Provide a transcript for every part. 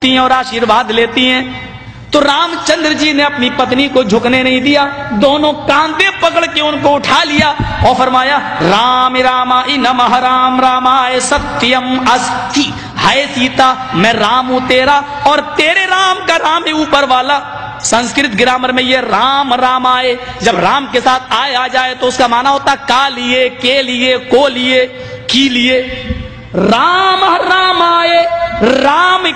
اور آشیرواد لیتی ہیں تو رام چندر جی نے اپنی پتنی کو جھکنے نہیں دیا، دونوں کاندھے پکڑ کے ان کو اٹھا لیا اور فرمایا رام رامائی نمః رام رامائے ستیم استی، ہے سیتا میں رام ہوں تیرا اور تیرے رام کا رام ہے اوپر والا۔ سنسکرت گرامر میں یہ رام رام آئے، جب رام کے ساتھ آئے آ جائے تو اس کا معنی ہوتا کا لیے، کے لیے، کو لیے، کی لیے۔ رام رام آئے، رام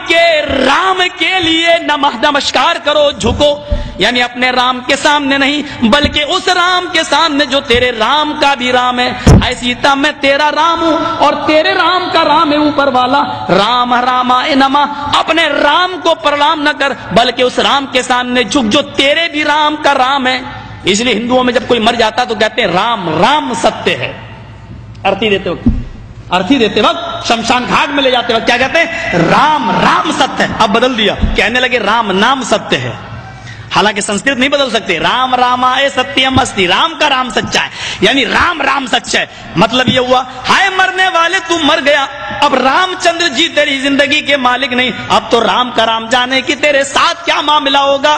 کے لیے نمسکار کرو، جھکو، یعنی اپنے رام کے سامنے نہیں بلکہ اس رام کے سامنے جو تیرے رام کا بھی رام ہے۔ اے سیتا میں تیرا رام ہوں اور تیرے رام کا رام ہے اوپر والا۔ رام رامائے نمః، اپنے رام کو پرنام نہ کر بلکہ اس رام کے سامنے جھک جو تیرے بھی رام کا رام ہے۔ اس لیے ہندوؤں میں جب کوئی مر جاتا تو کہتے ہیں رام رام ستیہ ہے۔ ارتھی دیتے وقت شمشان گھاٹ میں لے جاتے وقت کیا کہتے ہیں؟ رام رام ستیہ ہے۔ اب بدل دیا، کہنے لگے رام نام ستیہ ہے، حالانکہ سنسکرت نہیں بدل سکتے۔ رام رامائے ستیم استی، رام کا رام سچا ہے، یعنی رام رام سچا ہے۔ مطلب یہ ہوا ہائے مرنے والے تو مر گیا، اب رام چندر جی تیری زندگی کے مالک نہیں، اب تو رام کا رام جانے کی تیرے ساتھ کیا معاملہ ہوگا،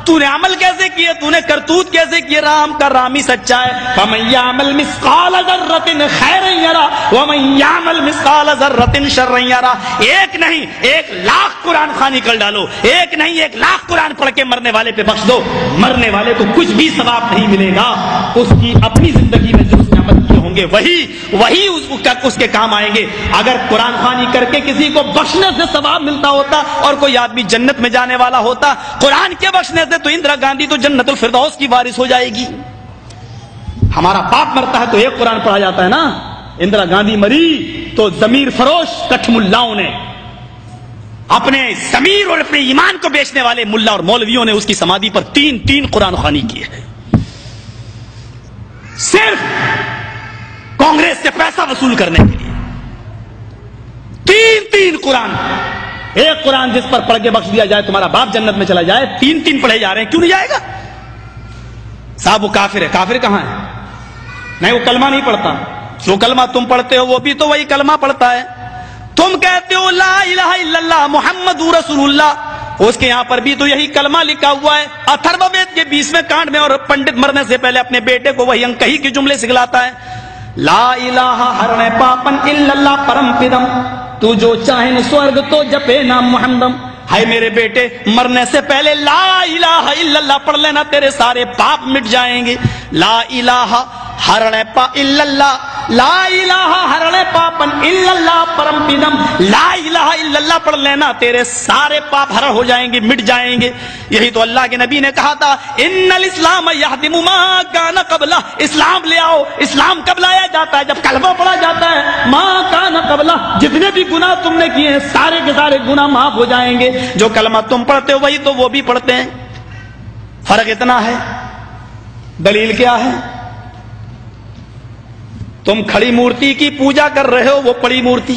تو نے عمل کیسے کیے، تو نے کرتوت کیسے کیے، رام کا رام ہی سچا ہے۔ فَمَن يَعْمَلْ مِثْقَالَ ذَرَّةٍ خَيْرًا يَرَهُ وَمَن يَعْمَلْ مِثْقَالَ ذَرَّةٍ شَرًّا يَرَهُ۔ ایک نہیں 1,00,000 قرآن خوانی کر ڈالو، ایک نہیں 1,00,000 قرآن پڑھ کے مرنے والے پہ بخش دو، مرنے والے کو کچھ بھی ثواب نہیں ملے گا، اس کی اپنی زندگی میں جو اس نے عمل کیے ہوں گے وہی اس کے کام آئیں گے۔ اگر قرآن خوانی کر کے کسی کو بخشنے سے ثواب ملتا ہوتا اور کوئی آدمی جنت میں جانے والا ہوتا، قرآن کے بخشنے سے تو اندرا گاندھی تو جنت الفردوس کی وارث ہو جائے گی۔ ہمارا باپ مرتا ہے تو ایک قرآن پڑھا جاتا ہے نا، اندرا گاندھی مری تو ضمیر فروش کٹھ ملاؤں نے، اپنے ضمیر اور اپنے ایمان کو بیچنے والے ملا اور مولویوں نے اس کی سمادھی پر تین قرآن خوانی کی ہے، صرف کانگریس سے پیسہ وصول کرنے کے لیے۔ تین قرآن، ایک قرآن جس پر پڑھ کے بخش دیا جائے تمہارا باپ جنت میں چلا جائے، تین پڑھے جا رہے ہیں، کیوں نہیں جائے گا صاحب؟ وہ کافر ہے۔ کافر کہاں ہے؟ نہیں، وہ کلمہ نہیں پڑھتا، جو کلمہ تم پڑھتے ہو وہ بھی تو وہی کلمہ پڑھتا ہے۔ تم کہتے ہو لا الہ الا اللہ محمد رسول اللہ، اس کے یہاں پر بھی تو یہی کلمہ لکھا ہوا ہے۔ اتھرو وید کے 20ویں کانڈ میں، اور پنڈت مرنے سے پہلے اپنے بیٹے کو وہی انکہی کے جملے سکھلاتا ہے، لا الہ ہرنے پاپن الا اللہ پرم پدم، تو جو چاہے سورگ تو جپے نام محمدم۔ ہے میرے بیٹے، مرنے سے پہلے لا الہ الا اللہ پڑھ لینا، تیرے سارے پاپ مٹ جائیں گے۔ لا الہ ہرنے پا الا اللہ، لا الہ ہرنے پاپن الا اللہ پرم پدم، لا الہ الا اللہ پڑھ لینا، تیرے سارے پاپ ہر ہو جائیں گے، مٹ جائیں گے۔ یہی تو اللہ کے نبی نے کہا تھا ان الاسلام یہدم ما کان قبلہ، اسلام لے آؤ۔ اسلام کب لایا جاتا ہے؟ جب کلمہ پڑھا جاتا ہے۔ ما کان قبلہ، جتنے بھی گناہ تم نے کیے ہیں سارے کے سارے گناہ معاف ہو جائیں گے۔ جو کلمہ تم پڑھتے ہو وہی تو وہ بھی پڑھتے ہیں، فرق اتنا ہے۔ دلیل کیا ہے؟ تم کھڑی مورتی کی پوجا کر رہے ہو، وہ پڑی مورتی،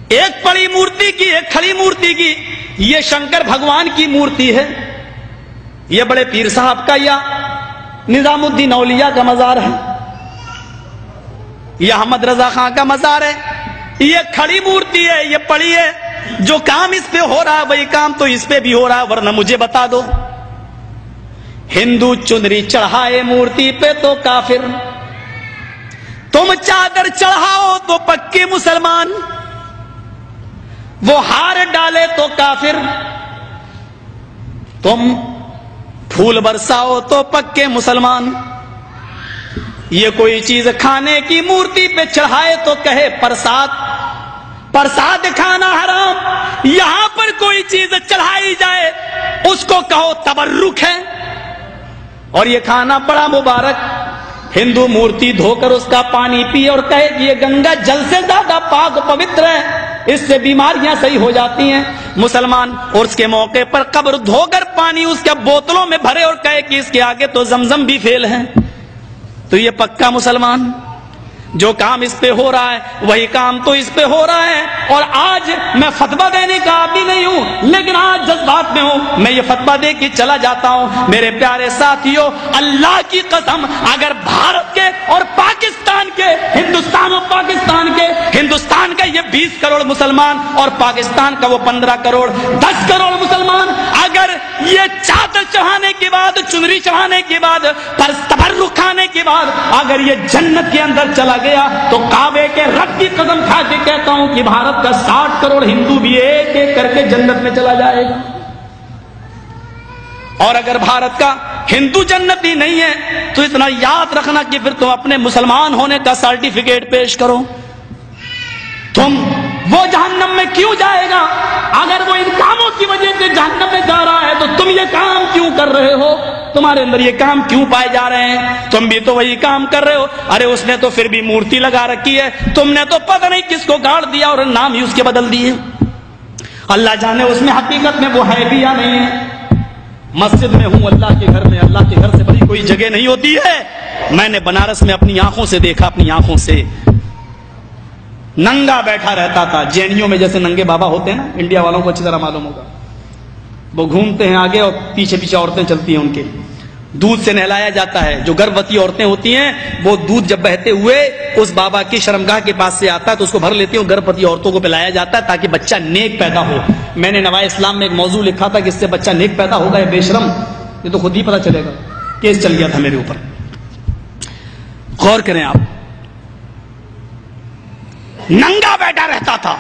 ایک پڑی مورتی کی ایک کھڑی مورتی کی، یہ شنکر بھگوان کی مورتی ہے، یہ بڑے پیر صاحب کا یا نظام الدین اولیاء کا مزار ہے، یہ احمد رضا خان کا مزار ہے۔ یہ کھڑی مورتی ہے، یہ پڑی ہے، جو کام اس پہ ہو رہا ہے وہی کام تو اس پہ بھی ہو رہا ہے، ورنہ مجھے بتا دو ہندو چنری چڑھائے مورتی پہ تو کافر، تم چادر چڑھاؤ تو پکے مسلمان، وہ ہار ڈالے تو کافر، تم پھول برساؤ تو پکے مسلمان۔ یہ کوئی چیز کھانے کی مورتی پہ چڑھائے تو کہے پرساد، پرساد کھانا حرام، یہاں پر کوئی چیز چڑھائی جائے اس کو کہو تبرک ہے، اور یہ کھانا بڑا مبارک۔ ہندو مورتی دھو کر اس کا پانی پیے اور کہے کہ یہ گنگا جل سے زیادہ پاک پوتر ہے، اس سے بیماریاں صحیح ہو جاتی ہیں۔ مسلمان عرس کے موقع پر قبر دھو کر پانی اس کے بوتلوں میں بھرے اور کہے کہ اس کے آگے تو زمزم بھی فیل ہے، تو یہ پکا مسلمان۔ جو کام اس پہ ہو رہا ہے وہی کام تو اس پہ ہو رہا ہے. اور آج میں فتویٰ دینے کا آدمی نہیں ہوں، لیکن آج جذبات میں ہوں، میں یہ فتویٰ دے کے چلا جاتا ہوں. میرے پیارے ساتھیوں، اللہ کی قسم، اگر بھارت کے اور پاکستان کے، ہندوستان اور پاکستان کے، ہندوستان کا یہ 20 کروڑ مسلمان اور پاکستان کا وہ 15 کروڑ 10 کروڑ مسلمان، اگر یہ چادر چڑھانے کے بعد، چنری چڑھانے کے بعد، تبرک کھانے کے بعد اگر یہ جنت کے اندر چلا گیا تو کعبے کے رب کی قسم کھا کے کہتا ہوں کہ بھارت کا 60 کروڑ ہندو بھی ایک ایک کر کے جنت میں چلا جائے گا. اور اگر بھارت کا ہندو جنتی نہیں ہے تو اتنا یاد رکھنا کہ پھر تم اپنے مسلمان ہونے کا سرٹیفکیٹ پیش کرو. تم وہ جہنم میں کیوں جائے گا؟ اگر وہ ان کاموں کی وجہ سے جہنم میں جا رہا ہے تو تم یہ کام کیوں کر رہے ہو؟ تمہارے اندر یہ کام کیوں پائے جا رہے ہیں؟ تم بھی تو وہی کام کر رہے ہو. ارے اس نے تو پھر بھی مورتی لگا رکھی ہے، تم نے تو پتہ نہیں کس کو گاڑ دیا اور نام ہی اس کے بدل دیے. اللہ جانے اس میں حقیقت میں وہ ہے بھی یا نہیں ہے. مسجد میں ہوں، اللہ کے گھر میں، اللہ کے گھر سے بڑی کوئی جگہ نہیں ہوتی ہے. میں نے بنارس میں اپنی آنکھوں سے دیکھا، اپنی آنکھوں سے ننگا بیٹھا رہتا تھا. جینیوں میں جیسے ننگے بابا ہوتے ہیں نا، انڈیا والوں کو اچھی طرح معلوم ہوگا، وہ گھومتے ہیں آگے اور پیچھے پیچھے عورتیں چلتی ہیں، ان کے دودھ سے نہلایا جاتا ہے. جو گربوتی عورتیں ہوتی ہیں وہ دودھ جب بہتے ہوئے اس بابا کی شرمگاہ کے پاس سے آتا ہے تو اس کو بھر لیتی ہیں. گربوتی عورتوں کو پلایا جاتا ہے تاکہ بچہ نیک پیدا ہو. میں نے نوائے اسلام میں ایک موضوع لکھا تھا کہ اس سے بچہ نیک پیدا ہوگا. یہ بے شرم، یہ تو خود ہی پتا چلے گا. کیس چل گیا تھا میرے اوپر. غور کریں آپ، ننگا بیٹھا رہتا تھا،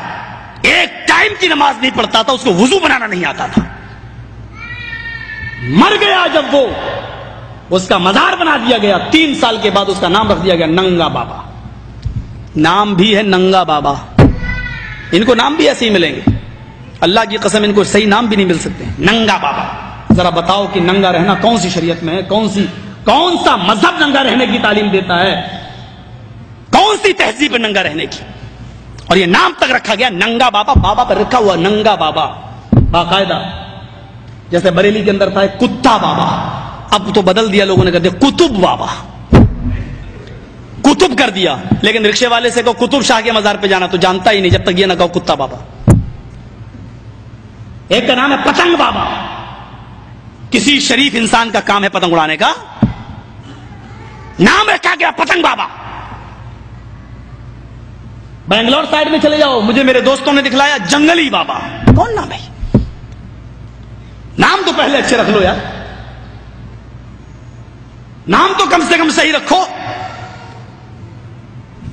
ایک ٹائم کی نماز نہیں پڑھتا تھا، اس کو وضو بنانا نہیں آتا تھا. مر گیا جب وہ، اس کا مزار بنا دیا گیا. 3 سال کے بعد اس کا نام رکھ دیا گیا ننگا بابا. نام بھی ہے ننگا بابا. ان کو نام بھی ایسے ہی ملیں گے، اللہ کی قسم ان کو صحیح نام بھی نہیں مل سکتے. ننگا بابا. ذرا بتاؤ کہ ننگا رہنا کون سی شریعت میں ہے؟ کون سا مذہب ننگا رہنے کی تعلیم دیتا ہے؟ کون سی تہذیب ننگا رہنے کی؟ اور یہ نام تک رکھا گیا ننگا بابا. بابا پر رکھا ہوا ننگا بابا باقاعدہ. جیسے بریلی کے اندر تھا ایک کتا بابا، اب تو بدل دیا لوگوں نے، کہتے کتب بابا، کتب کر دیا. لیکن رکشے والے سے کہو کتب شاہ کے مزار پہ جانا تو جانتا ہی نہیں جب تک یہ نہ کہو کتا بابا. ایک کا نام ہے پتنگ بابا. کسی شریف انسان کا کام ہے پتنگ اڑانے کا؟ نام رکھا گیا پتنگ بابا. بنگلور سائڈ میں چلے جاؤ، مجھے میرے دوستوں نے دکھلایا جنگلی بابا. کون نام ہے؟ نام تو پہلے اچھے رکھ لو یار، نام تو کم سے کم صحیح رکھو.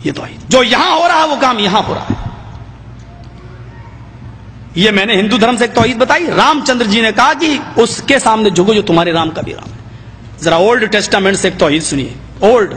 یہ تو جو یہاں ہو رہا ہے وہ کام یہاں ہو رہا ہے. یہ میں نے ہندو دھرم سے ایک توحید بتائی. رام چندر جی نے کہا کہ اس کے سامنے جھکو جو تمہارے رام کا بھی رام ہے. ذرا اولڈ ٹیسٹامنٹ سے ایک توحید سنیے. اولڈ